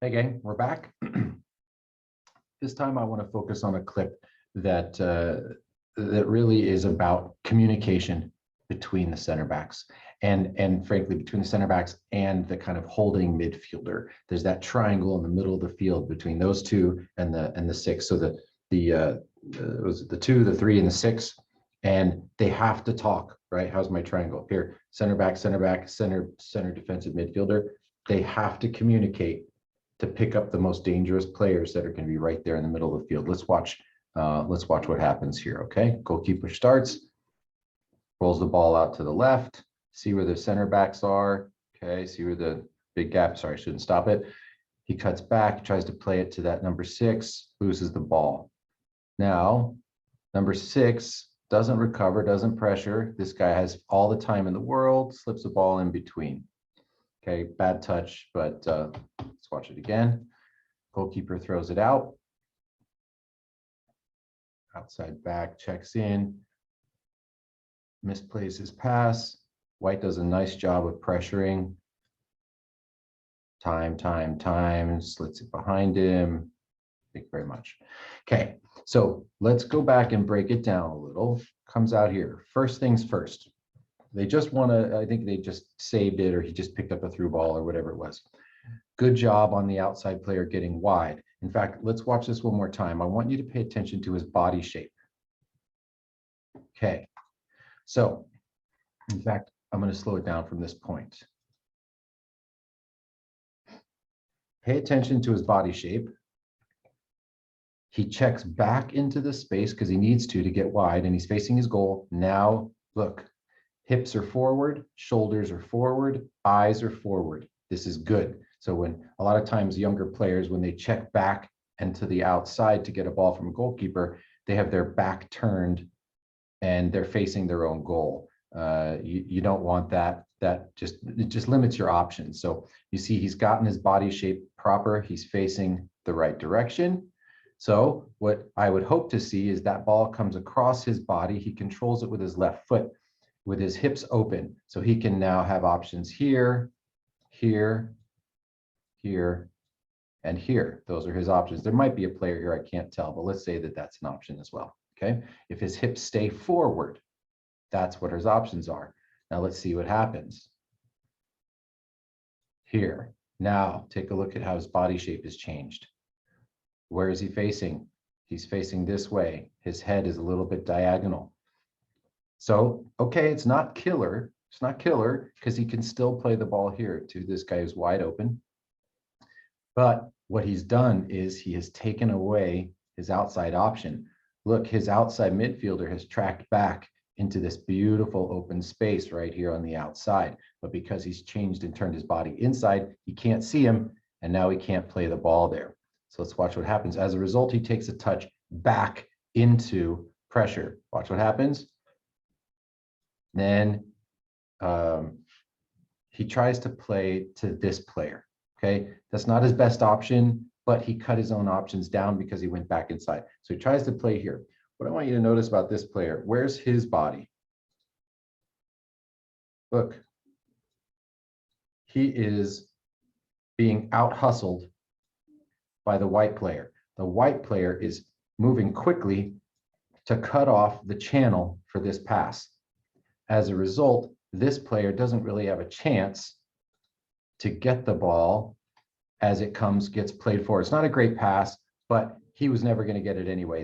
Hey gang, we're back. This time I want to focus on a clip that that really is about communication between the center backs and frankly between the center backs and the kind of holding midfielder. There's that triangle in the middle of the field between those two and the six. So was it the two, the three, and the six, and they have to talk, right? How's my triangle here? Center back, center defensive midfielder. They have to communicate to pick up the most dangerous players that are going to be right there in the middle of the field. Let's watch what happens here. Okay, goalkeeper starts, rolls the ball out to the left, see where the center backs are. Okay, see where the big gap. Sorry, I shouldn't stop it. He cuts back, tries to play it to that number 6, loses the ball. Now, number 6 doesn't recover, doesn't pressure. This guy has all the time in the world, slips the ball in between. Okay, bad touch, but let's watch it again. Goalkeeper throws it out. Outside back checks in, misplays his pass. White does a nice job of pressuring. Time, slits it behind him. Thank you very much. Okay, so let's go back and break it down a little. Comes out here. First things first. They just want to, I think they just saved it, or he just picked up a through ball or whatever it was. Good job on the outside player getting wide. In fact, let's watch this one more time. I want you to pay attention to his body shape. Okay, so in fact, I'm going to slow it down from this point. Pay attention to his body shape. He checks back into the space because he needs to get wide, and he's facing his goal. Now, look. Hips are forward, shoulders are forward, eyes are forward. This is good. So when a lot of times younger players, when they check back and to the outside to get a ball from a goalkeeper, they have their back turned and they're facing their own goal. You don't want that. It just limits your options. So you see he's gotten his body shape proper. He's facing the right direction. So what I would hope to see is that ball comes across his body. He controls it with his left foot, with his hips open. So he can now have options here, here, here, and here. Those are his options. There might be a player here, I can't tell, but let's say that that's an option as well, okay? If his hips stay forward, that's what his options are. Now let's see what happens. Here, now take a look at how his body shape has changed. Where is he facing? He's facing this way. His head is a little bit diagonal. So, okay, it's not killer. It's not killer because he can still play the ball here to this guy who's wide open. But what he's done is he has taken away his outside option. Look, his outside midfielder has tracked back into this beautiful open space right here on the outside. But because he's changed and turned his body inside, he can't see him, and now he can't play the ball there. So let's watch what happens. As a result, he takes a touch back into pressure. Watch what happens. Then he tries to play to this player. Okay, that's not his best option, but he cut his own options down because he went back inside. So he tries to play here. What I want you to notice about this player, where's his body? Look, he is being out hustled by the white player. The white player is moving quickly to cut off the channel for this pass. As a result, this player doesn't really have a chance to get the ball as it gets played for. It's not a great pass, but he was never going to get it anyway.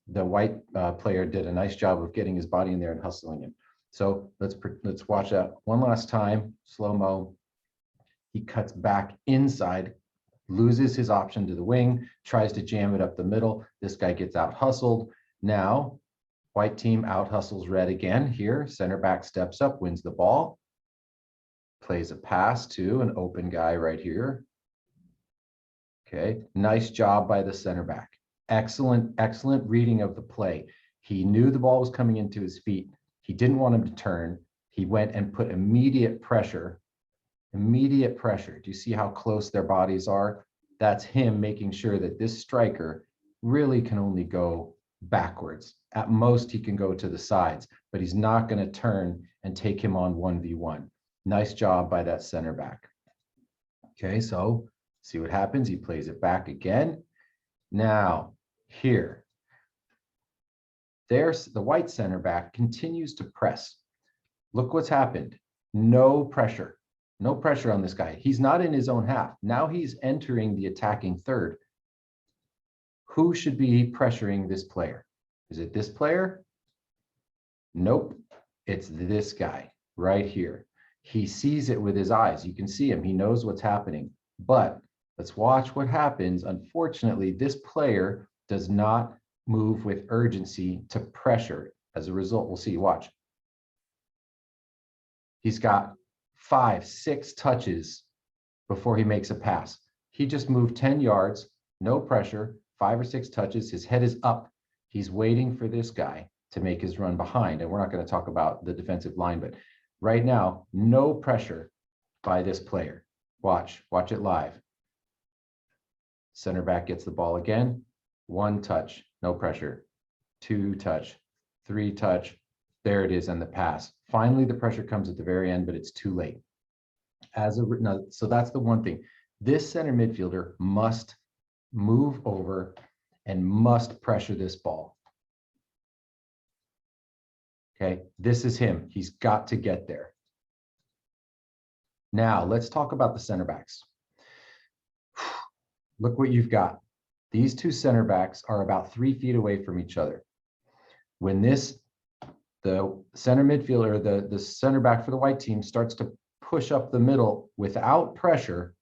The white player did a nice job of getting his body in there and hustling him. So let's watch that one last time, slow-mo. He cuts back inside, loses his option to the wing, tries to jam it up the middle. This guy gets out hustled. Now, white team out hustles red again here. Center back steps up, wins the ball, plays a pass to an open guy right here. Okay, nice job by the center back. Excellent reading of the play. He knew the ball was coming into his feet. He didn't want him to turn. He went and put immediate pressure. Immediate pressure. Do you see how close their bodies are? That's him making sure that this striker really can only go backwards. At most, he can go to the sides, but he's not going to turn and take him on 1v1. Nice job by that center back. Okay, so See what happens? He plays it back again. Now, here, there's the white center back continues to press. Look what's happened. No pressure. No pressure on this guy. He's not in his own half. Now he's entering the attacking third. Who should be pressuring this player? Is it this player? Nope. It's this guy right here. He sees it with his eyes. You can see him. He knows what's happening. But let's watch what happens. Unfortunately, this player does not move with urgency to pressure. As a result, we'll see. Watch. He's got 5, 6 touches before he makes a pass. He just moved 10 yards, no pressure, 5 or 6 touches. His head is up. He's waiting for this guy to make his run behind. And we're not going to talk about the defensive line, but right now, no pressure by this player. Watch it live. Center back gets the ball again. 1 touch, no pressure. 2 touch, 3 touch. There it is, and the pass. Finally, the pressure comes at the very end, but it's too late. So that's the one thing. This center midfielder must move over and must pressure this ball. Okay, this is him. He's got to get there. Now, let's talk about the center backs. Look what you've got. These 2 center backs are about 3 feet away from each other. When the center midfielder, the center back for the white team starts to push up the middle without pressure,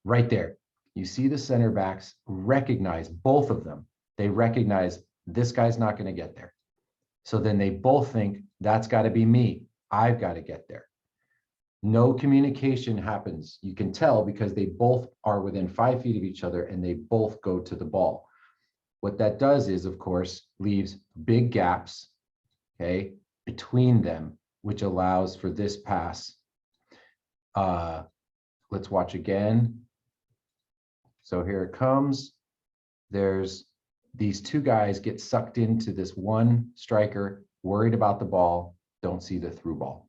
right there, you see the center backs recognize, both of them, they recognize this guy's not going to get there. So then they both think, that's got to be me. I've got to get there. No communication happens. You can tell because they both are within 5 feet of each other and they both go to the ball. What that does is, of course, leaves big gaps, okay, between them, which allows for this pass. Let's watch again. So here it comes. There's these 2 guys get sucked into this one striker, worried about the ball, don't see the through ball.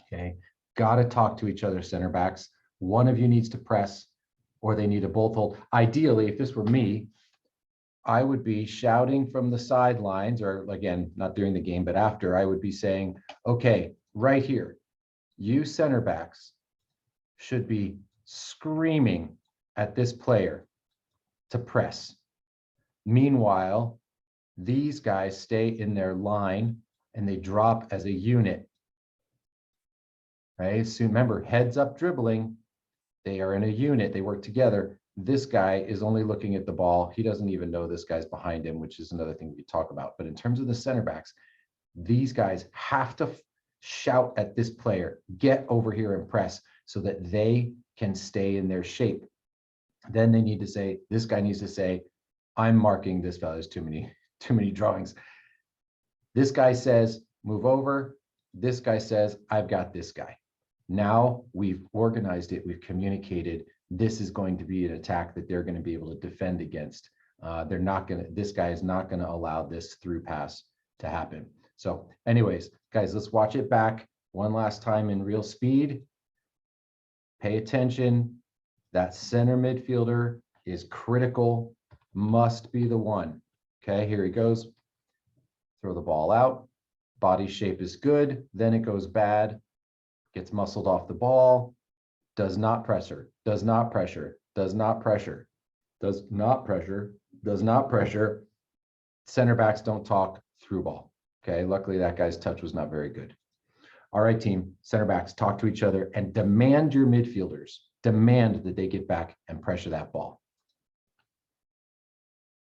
Okay, got to talk to each other, center backs. One of you needs to press, or they need to both hold. Ideally, if this were me, I would be shouting from the sidelines, or again, not during the game, but after, I would be saying, okay, right here, you center backs should be screaming at this player to press. Meanwhile, these guys stay in their line and they drop as a unit. Right? So remember, heads up dribbling, they are in a unit, they work together. This guy is only looking at the ball. He doesn't even know this guy's behind him, which is another thing we talk about. But in terms of the center backs, these guys have to shout at this player, get over here and press, so that they can stay in their shape. Then they need to say, this guy needs to say, I'm marking this fellow. There's too many drawings. This guy says, move over. This guy says, I've got this guy. Now we've organized it, we've communicated. This is going to be an attack that they're going to be able to defend against. This guy is not going to allow this through pass to happen. So anyways, guys, let's watch it back one last time in real speed. Pay attention. That center midfielder is critical, must be the one. Okay, here he goes. Throw the ball out. Body shape is good. Then it goes bad. Gets muscled off the ball. Does not pressure. Does not pressure. Does not pressure. Does not pressure. Does not pressure. Center backs don't talk through ball. Okay, luckily that guy's touch was not very good. All right, team, center backs, talk to each other and demand your midfielders. Demand that they get back and pressure that ball.